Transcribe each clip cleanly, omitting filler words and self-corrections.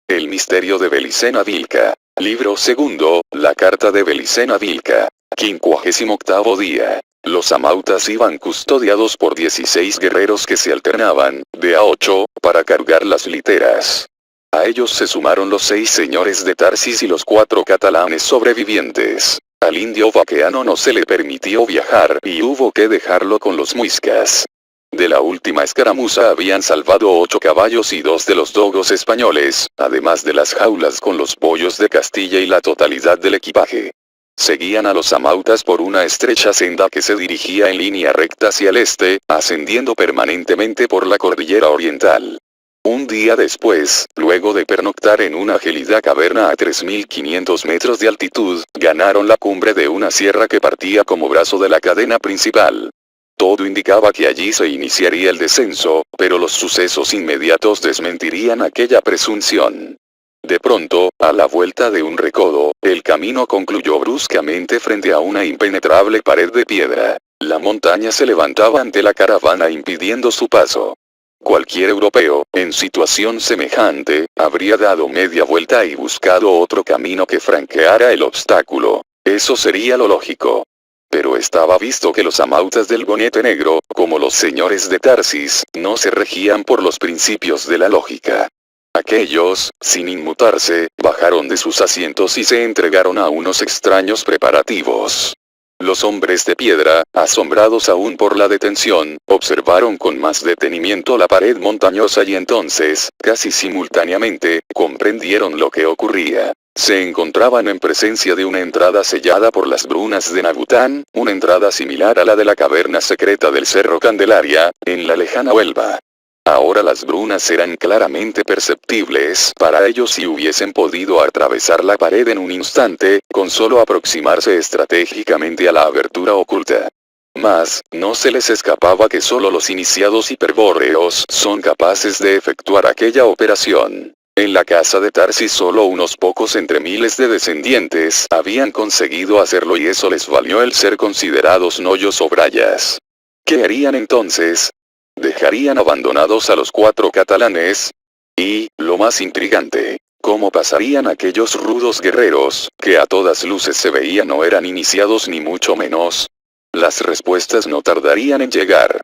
El misterio de Belicena Vilca. Libro segundo, la carta de Belicena Vilca. 58º día. Los amautas iban custodiados por 16 guerreros que se alternaban, de a 8, para cargar las literas. A ellos se sumaron los 6 señores de Tarsis y los 4 catalanes sobrevivientes. Al indio vaqueano no se le permitió viajar y hubo que dejarlo con los muiscas. De la última escaramuza habían salvado 8 caballos y 2 de los dogos españoles, además de las jaulas con los pollos de Castilla y la totalidad del equipaje. Seguían a los amautas por una estrecha senda que se dirigía en línea recta hacia el este, ascendiendo permanentemente por la cordillera oriental. Un día después, luego de pernoctar en una gélida caverna a 3.500 metros de altitud, ganaron la cumbre de una sierra que partía como brazo de la cadena principal. Todo indicaba que allí se iniciaría el descenso, pero los sucesos inmediatos desmentirían aquella presunción. De pronto, a la vuelta de un recodo, el camino concluyó bruscamente frente a una impenetrable pared de piedra. La montaña se levantaba ante la caravana impidiendo su paso. Cualquier europeo, en situación semejante, habría dado media vuelta y buscado otro camino que franqueara el obstáculo. Eso sería lo lógico. Pero estaba visto que los amautas del bonete negro, como los señores de Tarsis, no se regían por los principios de la lógica. Aquellos, sin inmutarse, bajaron de sus asientos y se entregaron a unos extraños preparativos. Los hombres de piedra, asombrados aún por la detención, observaron con más detenimiento la pared montañosa y entonces, casi simultáneamente, comprendieron lo que ocurría. Se encontraban en presencia de una entrada sellada por las brunas de Nabután, una entrada similar a la de la caverna secreta del Cerro Candelaria, en la lejana Huelva. Ahora las brunas eran claramente perceptibles para ellos si hubiesen podido atravesar la pared en un instante, con solo aproximarse estratégicamente a la abertura oculta. Mas, no se les escapaba que solo los iniciados hiperbóreos son capaces de efectuar aquella operación. En la casa de Tarsis solo unos pocos entre miles de descendientes habían conseguido hacerlo y eso les valió el ser considerados noyos o brayas. ¿Qué harían entonces? ¿Dejarían abandonados a los 4 catalanes? Y, lo más intrigante, ¿cómo pasarían aquellos rudos guerreros, que a todas luces se veía no eran iniciados ni mucho menos? Las respuestas no tardarían en llegar.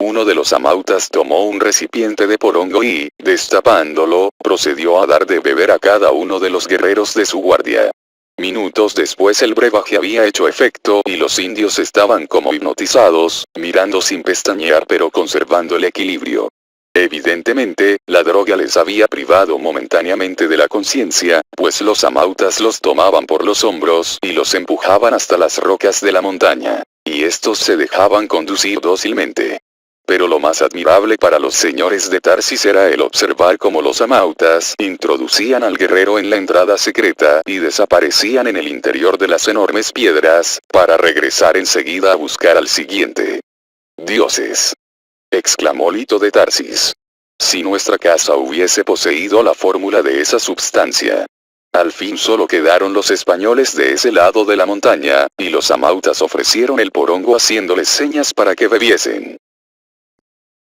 Uno de los amautas tomó un recipiente de porongo y, destapándolo, procedió a dar de beber a cada uno de los guerreros de su guardia. Minutos después el brebaje había hecho efecto y los indios estaban como hipnotizados, mirando sin pestañear pero conservando el equilibrio. Evidentemente, la droga les había privado momentáneamente de la conciencia, pues los amautas los tomaban por los hombros y los empujaban hasta las rocas de la montaña, y estos se dejaban conducir dócilmente. Pero lo más admirable para los señores de Tarsis era el observar cómo los amautas introducían al guerrero en la entrada secreta y desaparecían en el interior de las enormes piedras, para regresar enseguida a buscar al siguiente. «Dioses», exclamó Lito de Tarsis. «Si nuestra casa hubiese poseído la fórmula de esa substancia». Al fin solo quedaron los españoles de ese lado de la montaña, y los amautas ofrecieron el porongo haciéndoles señas para que bebiesen.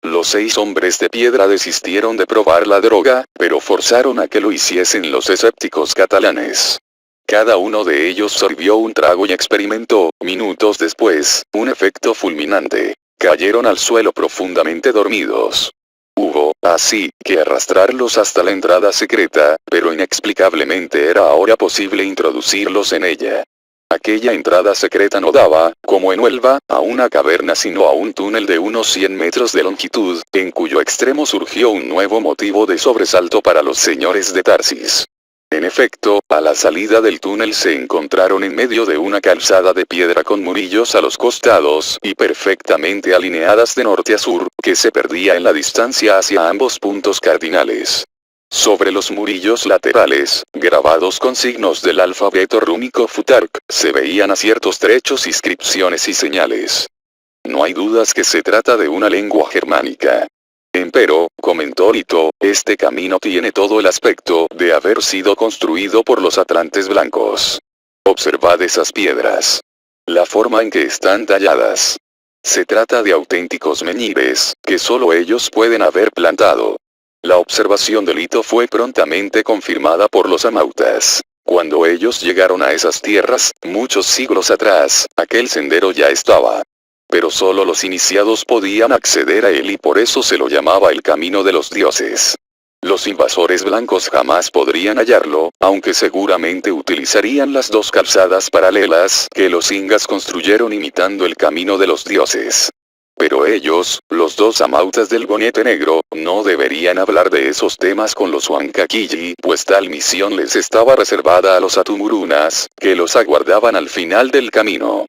Los 6 hombres de piedra desistieron de probar la droga, pero forzaron a que lo hiciesen los escépticos catalanes. Cada uno de ellos sorbió un trago y experimentó, minutos después, un efecto fulminante. Cayeron al suelo profundamente dormidos. Hubo, así, que arrastrarlos hasta la entrada secreta, pero inexplicablemente era ahora posible introducirlos en ella. Aquella entrada secreta no daba, como en Huelva, a una caverna sino a un túnel de unos 100 metros de longitud, en cuyo extremo surgió un nuevo motivo de sobresalto para los señores de Tarsis. En efecto, a la salida del túnel se encontraron en medio de una calzada de piedra con murillos a los costados y perfectamente alineadas de norte a sur, que se perdía en la distancia hacia ambos puntos cardinales. Sobre los murillos laterales, grabados con signos del alfabeto rúnico Futark, se veían a ciertos trechos inscripciones y señales. No hay dudas que se trata de una lengua germánica. Empero, comentó Lito, este camino tiene todo el aspecto de haber sido construido por los atlantes blancos. Observad esas piedras. La forma en que están talladas. Se trata de auténticos menhires, que solo ellos pueden haber plantado. La observación del hito fue prontamente confirmada por los amautas. Cuando ellos llegaron a esas tierras, muchos siglos atrás, aquel sendero ya estaba. Pero solo los iniciados podían acceder a él y por eso se lo llamaba el camino de los dioses. Los invasores blancos jamás podrían hallarlo, aunque seguramente utilizarían las dos calzadas paralelas que los ingas construyeron imitando el camino de los dioses. Pero ellos, los dos amautas del bonete negro, no deberían hablar de esos temas con los Huancaquilli, pues tal misión les estaba reservada a los Atumurunas, que los aguardaban al final del camino.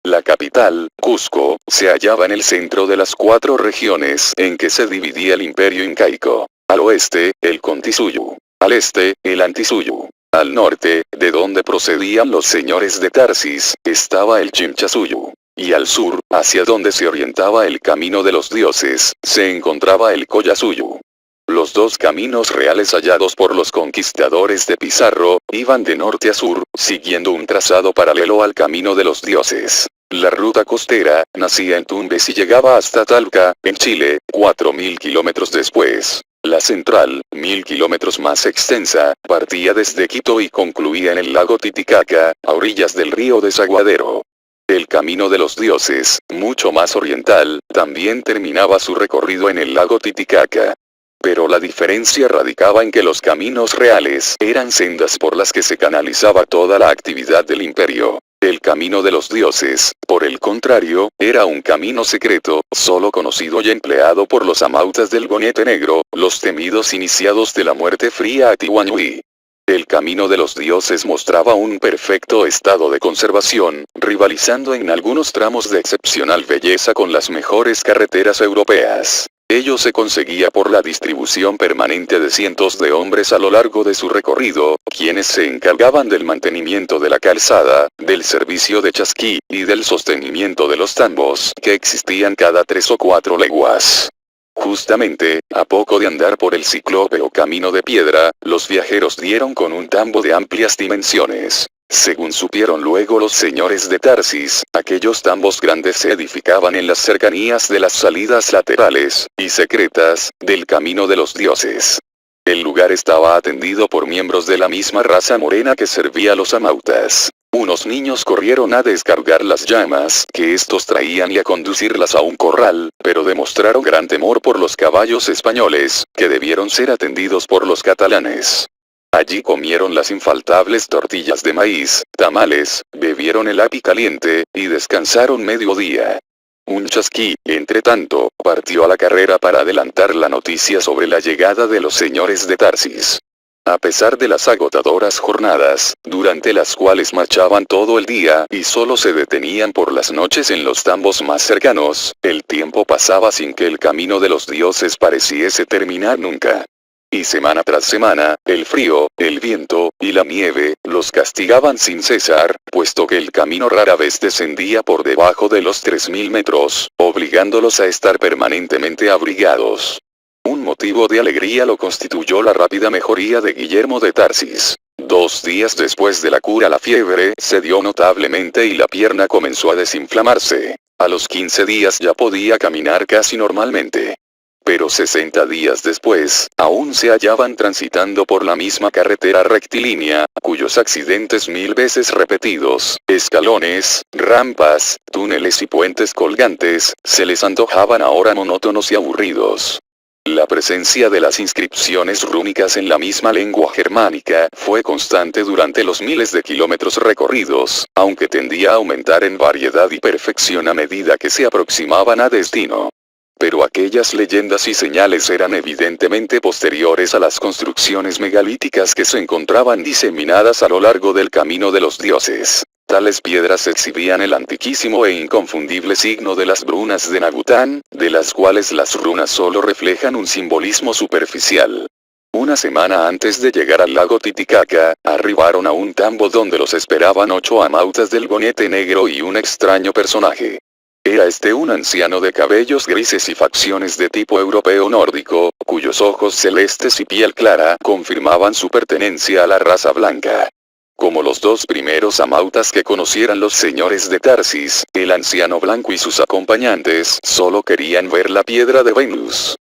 La capital, Cusco, se hallaba en el centro de las 4 regiones en que se dividía el imperio incaico. Al oeste, el Contisuyu. Al este, el Antisuyu. Al norte, de donde procedían los señores de Tarsis, estaba el Chimchasuyu. Y al sur, hacia donde se orientaba el camino de los dioses, se encontraba el Collasuyu. Los dos caminos reales hallados por los conquistadores de Pizarro, iban de norte a sur, siguiendo un trazado paralelo al camino de los dioses. La ruta costera, nacía en Tumbes y llegaba hasta Talca, en Chile, 4.000 kilómetros después. La central, 1.000 kilómetros más extensa, partía desde Quito y concluía en el lago Titicaca, a orillas del río Desaguadero. El camino de los dioses, mucho más oriental, también terminaba su recorrido en el lago Titicaca. Pero la diferencia radicaba en que los caminos reales eran sendas por las que se canalizaba toda la actividad del imperio. El camino de los dioses, por el contrario, era un camino secreto, solo conocido y empleado por los amautas del bonete negro, los temidos iniciados de la muerte fría Atihuanui. El camino de los dioses mostraba un perfecto estado de conservación, rivalizando en algunos tramos de excepcional belleza con las mejores carreteras europeas. Ello se conseguía por la distribución permanente de cientos de hombres a lo largo de su recorrido, quienes se encargaban del mantenimiento de la calzada, del servicio de chasquí, y del sostenimiento de los tambos, que existían cada 3 o 4 leguas. Justamente, a poco de andar por el ciclópeo camino de piedra, los viajeros dieron con un tambo de amplias dimensiones. Según supieron luego los señores de Tarsis, aquellos tambos grandes se edificaban en las cercanías de las salidas laterales, y secretas, del camino de los dioses. El lugar estaba atendido por miembros de la misma raza morena que servía a los amautas. Unos niños corrieron a descargar las llamas que estos traían y a conducirlas a un corral, pero demostraron gran temor por los caballos españoles, que debieron ser atendidos por los catalanes. Allí comieron las infaltables tortillas de maíz, tamales, bebieron el api caliente, y descansaron mediodía. Un chasquí, entre tanto, partió a la carrera para adelantar la noticia sobre la llegada de los señores de Tarsis. A pesar de las agotadoras jornadas, durante las cuales marchaban todo el día y solo se detenían por las noches en los tambos más cercanos, el tiempo pasaba sin que el camino de los dioses pareciese terminar nunca. Y semana tras semana, el frío, el viento, y la nieve, los castigaban sin cesar, puesto que el camino rara vez descendía por debajo de los 3.000 metros, obligándolos a estar permanentemente abrigados. Un motivo de alegría lo constituyó la rápida mejoría de Guillermo de Tarsis. 2 días después de la cura la fiebre cedió notablemente y la pierna comenzó a desinflamarse. A los 15 días ya podía caminar casi normalmente. Pero 60 días después, aún se hallaban transitando por la misma carretera rectilínea, cuyos accidentes 1000 veces repetidos, escalones, rampas, túneles y puentes colgantes, se les antojaban ahora monótonos y aburridos. La presencia de las inscripciones rúnicas en la misma lengua germánica fue constante durante los miles de kilómetros recorridos, aunque tendía a aumentar en variedad y perfección a medida que se aproximaban a destino. Pero aquellas leyendas y señales eran evidentemente posteriores a las construcciones megalíticas que se encontraban diseminadas a lo largo del camino de los dioses. Tales piedras exhibían el antiquísimo e inconfundible signo de las brunas de Nagután, de las cuales las runas solo reflejan un simbolismo superficial. Una semana antes de llegar al lago Titicaca, arribaron a un tambo donde los esperaban 8 amautas del bonete negro y un extraño personaje. Era este un anciano de cabellos grises y facciones de tipo europeo nórdico, cuyos ojos celestes y piel clara confirmaban su pertenencia a la raza blanca. Como los 2 primeros amautas que conocieran los señores de Tarsis, el anciano blanco y sus acompañantes solo querían ver la piedra de Venus.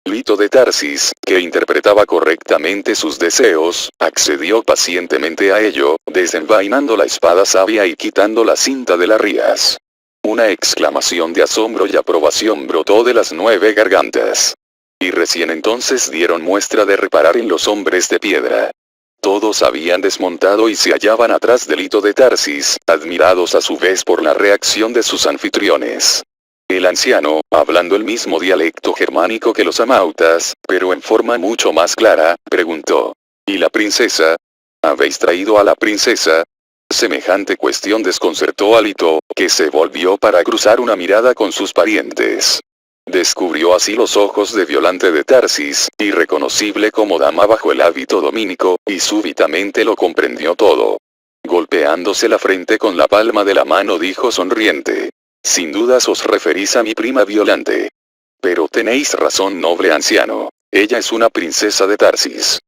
Lito de Tarsis, que interpretaba correctamente sus deseos, accedió pacientemente a ello, desenvainando la espada sabia y quitando la cinta de las rías. Una exclamación de asombro y aprobación brotó de las 9 gargantas. Y recién entonces dieron muestra de reparar en los hombres de piedra. Todos habían desmontado y se hallaban atrás del Lito de Tarsis, admirados a su vez por la reacción de sus anfitriones. El anciano, hablando el mismo dialecto germánico que los amautas, pero en forma mucho más clara, preguntó: ¿Y la princesa? ¿Habéis traído a la princesa? Semejante cuestión desconcertó a Lito, que se volvió para cruzar una mirada con sus parientes. Descubrió así los ojos de Violante de Tarsis, irreconocible como dama bajo el hábito dominico, y súbitamente lo comprendió todo. Golpeándose la frente con la palma de la mano dijo sonriente: sin dudas os referís a mi prima Violante. Pero tenéis razón, noble anciano. Ella es una princesa de Tarsis.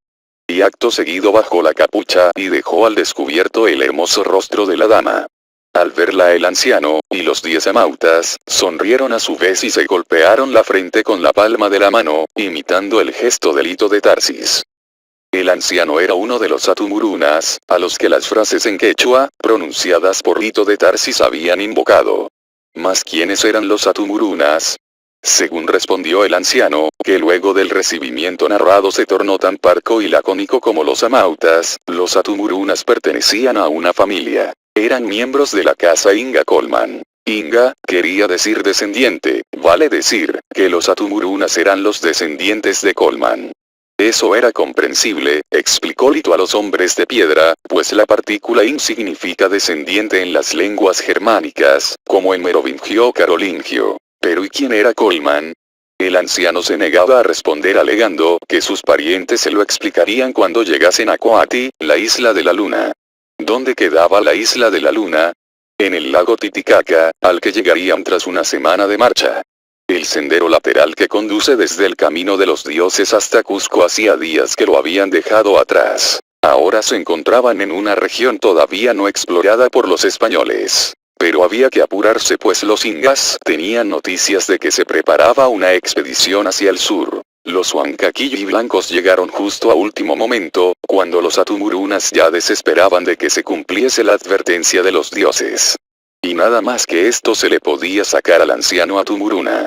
Y acto seguido bajó la capucha y dejó al descubierto el hermoso rostro de la dama. Al verla el anciano, y los 10 amautas, sonrieron a su vez y se golpearon la frente con la palma de la mano, imitando el gesto del Lito de Tarsis. El anciano era uno de los atumurunas, a los que las frases en quechua, pronunciadas por Lito de Tarsis habían invocado. ¿Mas quiénes eran los atumurunas? Según respondió el anciano, que luego del recibimiento narrado se tornó tan parco y lacónico como los amautas, los atumurunas pertenecían a una familia. Eran miembros de la casa Inga Colman. Inga, quería decir descendiente, vale decir, que los atumurunas eran los descendientes de Colman. Eso era comprensible, explicó Lito a los hombres de piedra, pues la partícula in significa descendiente en las lenguas germánicas, como en merovingio o carolingio. Pero ¿y quién era Colman? El anciano se negaba a responder alegando que sus parientes se lo explicarían cuando llegasen a Coati, la isla de la luna. ¿Dónde quedaba la isla de la luna? En el lago Titicaca, al que llegarían tras una semana de marcha. El sendero lateral que conduce desde el camino de los dioses hasta Cusco hacía días que lo habían dejado atrás. Ahora se encontraban en una región todavía no explorada por los españoles. Pero había que apurarse pues los ingas tenían noticias de que se preparaba una expedición hacia el sur. Los huancaquillos blancos llegaron justo a último momento, cuando los atumurunas ya desesperaban de que se cumpliese la advertencia de los dioses. Y nada más que esto se le podía sacar al anciano atumuruna.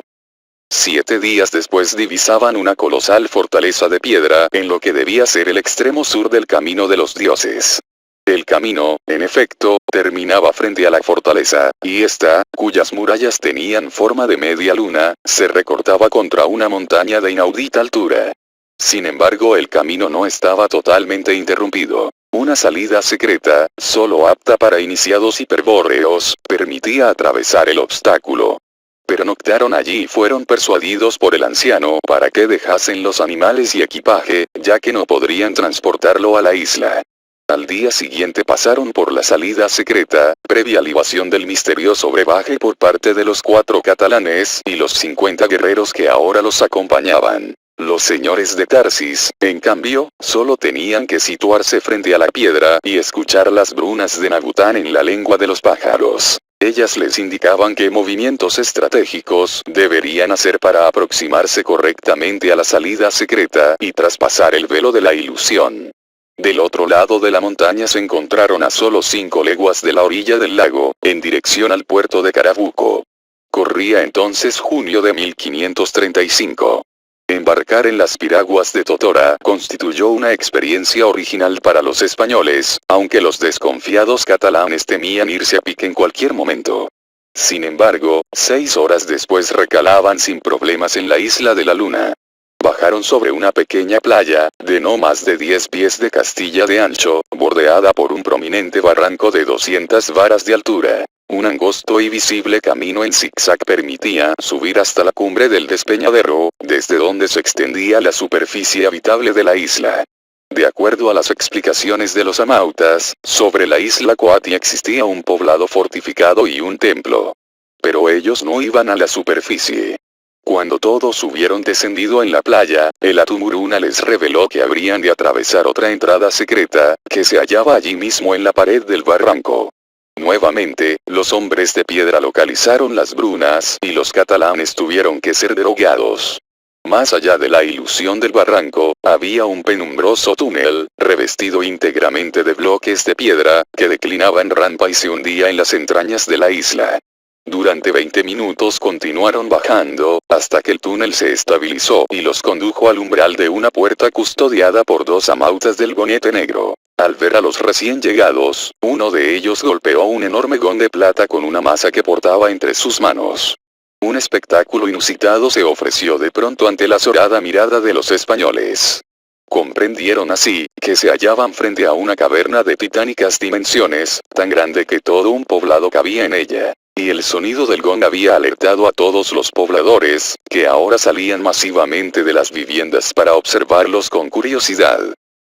7 días después divisaban una colosal fortaleza de piedra en lo que debía ser el extremo sur del camino de los dioses. El camino, en efecto, terminaba frente a la fortaleza, y esta, cuyas murallas tenían forma de media luna, se recortaba contra una montaña de inaudita altura. Sin embargo, el camino no estaba totalmente interrumpido. Una salida secreta, solo apta para iniciados hiperbóreos, permitía atravesar el obstáculo. Pernoctaron allí y fueron persuadidos por el anciano para que dejasen los animales y equipaje, ya que no podrían transportarlo a la isla. Al día siguiente pasaron por la salida secreta, previa libación del misterioso brebaje por parte de los 4 catalanes y los 50 guerreros que ahora los acompañaban. Los señores de Tarsis, en cambio, solo tenían que situarse frente a la piedra y escuchar las brunas de Nagután en la lengua de los pájaros. Ellas les indicaban qué movimientos estratégicos deberían hacer para aproximarse correctamente a la salida secreta y traspasar el velo de la ilusión. Del otro lado de la montaña se encontraron a solo 5 leguas de la orilla del lago, en dirección al puerto de Carabuco. Corría entonces junio de 1535. Embarcar en las piraguas de Totora constituyó una experiencia original para los españoles, aunque los desconfiados catalanes temían irse a pique en cualquier momento. Sin embargo, 6 horas después recalaban sin problemas en la isla de la Luna. Bajaron sobre una pequeña playa, de no más de 10 pies de Castilla de ancho, bordeada por un prominente barranco de 200 varas de altura. Un angosto y visible camino en zigzag permitía subir hasta la cumbre del despeñadero, desde donde se extendía la superficie habitable de la isla. De acuerdo a las explicaciones de los amautas, sobre la isla Coati existía un poblado fortificado y un templo. Pero ellos no iban a la superficie. Cuando todos hubieron descendido en la playa, el atumuruna les reveló que habrían de atravesar otra entrada secreta, que se hallaba allí mismo en la pared del barranco. Nuevamente, los hombres de piedra localizaron las brunas y los catalanes tuvieron que ser derogados. Más allá de la ilusión del barranco, había un penumbroso túnel, revestido íntegramente de bloques de piedra, que declinaba en rampa y se hundía en las entrañas de la isla. Durante 20 minutos continuaron bajando, hasta que el túnel se estabilizó y los condujo al umbral de una puerta custodiada por dos amautas del gonete negro. Al ver a los recién llegados, uno de ellos golpeó un enorme gon de plata con una masa que portaba entre sus manos. Un espectáculo inusitado se ofreció de pronto ante la azorada mirada de los españoles. Comprendieron así, que se hallaban frente a una caverna de titánicas dimensiones, tan grande que todo un poblado cabía en ella. Y el sonido del gong había alertado a todos los pobladores, que ahora salían masivamente de las viviendas para observarlos con curiosidad.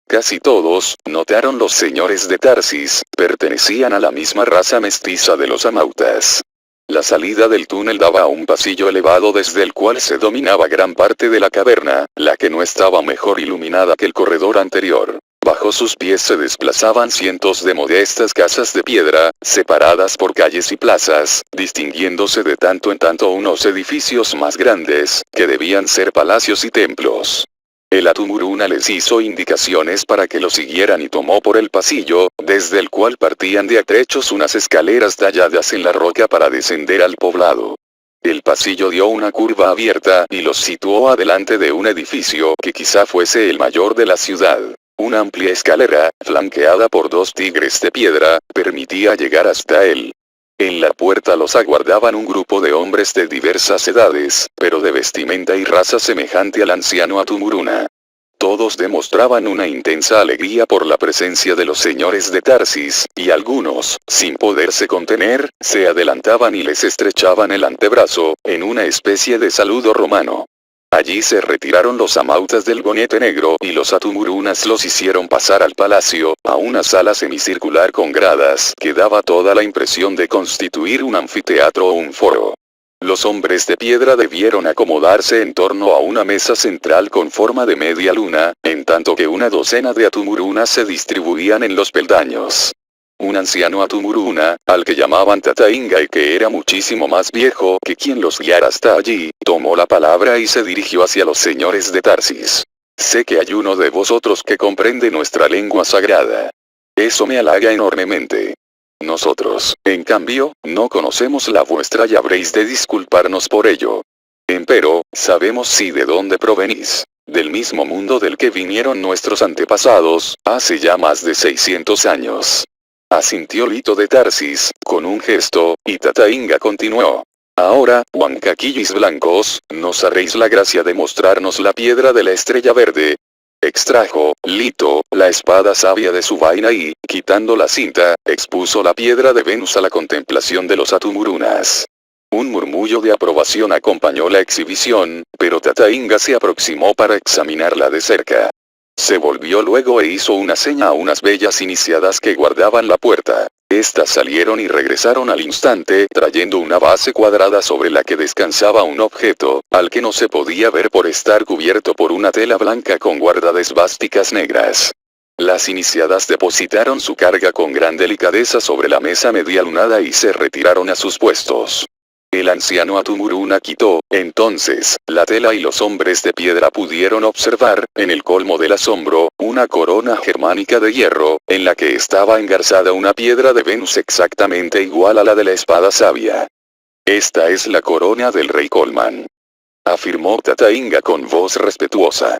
Casi todos, notaron los señores de Tarsis, pertenecían a la misma raza mestiza de los amautas. La salida del túnel daba a un pasillo elevado desde el cual se dominaba gran parte de la caverna, la que no estaba mejor iluminada que el corredor anterior. Bajo sus pies se desplazaban cientos de modestas casas de piedra, separadas por calles y plazas, distinguiéndose de tanto en tanto unos edificios más grandes, que debían ser palacios y templos. El Atumuruna les hizo indicaciones para que lo siguieran y tomó por el pasillo, desde el cual partían de a trechos unas escaleras talladas en la roca para descender al poblado. El pasillo dio una curva abierta y los situó adelante de un edificio que quizá fuese el mayor de la ciudad. Una amplia escalera, flanqueada por dos tigres de piedra, permitía llegar hasta él. En la puerta los aguardaban un grupo de hombres de diversas edades, pero de vestimenta y raza semejante al anciano Atumuruna. Todos demostraban una intensa alegría por la presencia de los señores de Tarsis, y algunos, sin poderse contener, se adelantaban y les estrechaban el antebrazo, en una especie de saludo romano. Allí se retiraron los amautas del gonete negro y los Atumurunas los hicieron pasar al palacio, a una sala semicircular con gradas que daba toda la impresión de constituir un anfiteatro o un foro. Los hombres de piedra debieron acomodarse en torno a una mesa central con forma de media luna, en tanto que una docena de Atumurunas se distribuían en los peldaños. Un anciano Atumuruna, al que llamaban Tatainga y que era muchísimo más viejo que quien los guiara hasta allí, tomó la palabra y se dirigió hacia los señores de Tarsis. Sé que hay uno de vosotros que comprende nuestra lengua sagrada. Eso me halaga enormemente. Nosotros, en cambio, no conocemos la vuestra y habréis de disculparnos por ello. Empero, sabemos sí de dónde provenís. Del mismo mundo del que vinieron nuestros antepasados, hace ya más de 600 años. Asintió Lito de Tarsis, con un gesto, y Tatainga continuó. Ahora, huancaquillis blancos, nos haréis la gracia de mostrarnos la piedra de la estrella verde. Extrajo, Lito, la espada sabia de su vaina y, quitando la cinta, expuso la piedra de Venus a la contemplación de los Atumurunas. Un murmullo de aprobación acompañó la exhibición, pero Tatainga se aproximó para examinarla de cerca. Se volvió luego e hizo una seña a unas bellas iniciadas que guardaban la puerta. Estas salieron y regresaron al instante, trayendo una base cuadrada sobre la que descansaba un objeto, al que no se podía ver por estar cubierto por una tela blanca con guardaesvásticas negras. Las iniciadas depositaron su carga con gran delicadeza sobre la mesa media lunada y se retiraron a sus puestos. El anciano Atumuruna quitó, entonces, la tela y los hombres de piedra pudieron observar, en el colmo del asombro, una corona germánica de hierro, en la que estaba engarzada una piedra de Venus exactamente igual a la de la espada sabia. Esta es la corona del rey Colman, afirmó Tatainga con voz respetuosa.